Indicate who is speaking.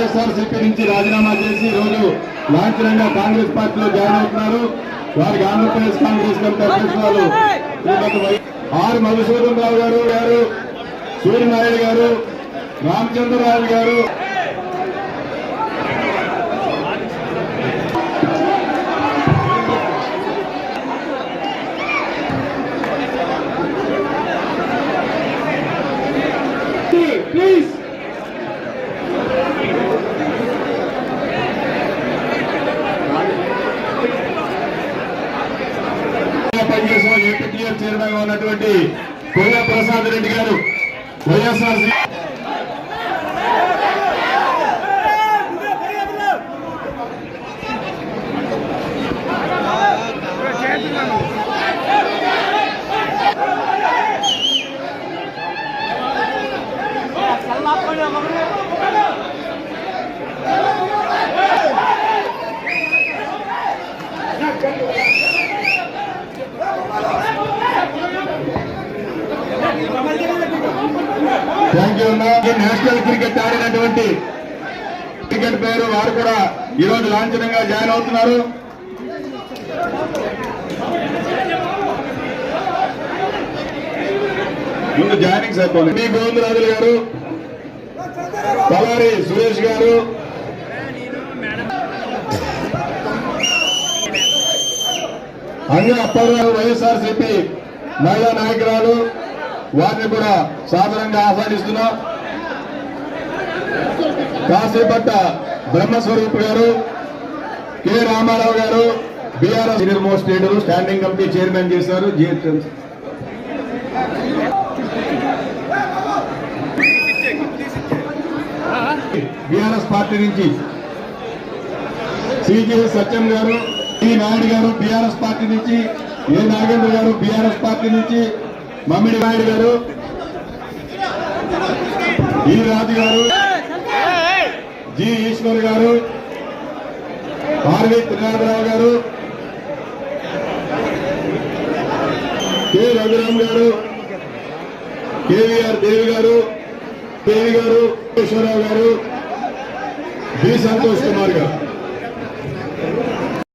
Speaker 1: వైఎస్ఆర్సీపీ నుంచి రాజీనామా చేసి ఈ రోజు లాంఛనంగా కాంగ్రెస్ పార్టీలో జాయిన్ అవుతున్నారు. వారికి ఆంధ్రప్రదేశ్ కాంగ్రెస్ కమిటీ అధ్యక్షురాలు ఆర్ మధుసూదన్ రావు గారు, సూర్యనారాయణ గారు, రామచంద్రరావు గారు, ప్లీజ్ పనిచేసిన ఏపీటీఎఫ్ చైర్మన్ గా ఉన్నటువంటి కొయ్య ప్రసాద్ రెడ్డి గారు వైఎస్ఆర్ థ్యాంక్ యూ అన్నా. నేషనల్ క్రికెట్ ఆడినటువంటి క్రికెట్ ప్లేయర్ వారు కూడా ఈరోజు లాంఛనంగా జాయిన్ అవుతున్నారు. ముందు జాయినింగ్ సరిపోయింది. బి గోవిందరాజులు గారు, పలారి సురేష్ గారు, అంగ అప్పారావు వైఎస్ఆర్సీపీ మహిళా నాయకురాలు, వారిని కూడా సాధారణంగా ఆహ్వానిస్తున్నాం. కాశీపట్ట బ్రహ్మస్వరూప్ గారు, కె రామారావు గారు, BRS senior most leader, standing committee chairman చేశారు. బీఆర్ఎస్ పార్టీ నుంచి సిజే సత్యం గారు, టి నాయుడు గారు బీఆర్ఎస్ పార్టీ నుంచి, ఏ నాగేంద్ర గారు బీఆర్ఎస్ పార్టీ నుంచి, మమ్మిడి నాయుడు గారు, ఈ రాజు గారు, జి ఈశ్వర్ గారు, ఆర్వి త్రినాథరావు గారు, కె రఘురామ్ గారు, కేవీఆర్ దేవి గారు, దేవి గారు, ఈశ్వరరావు గారు, బి సంతోష్ కుమార్ గారు.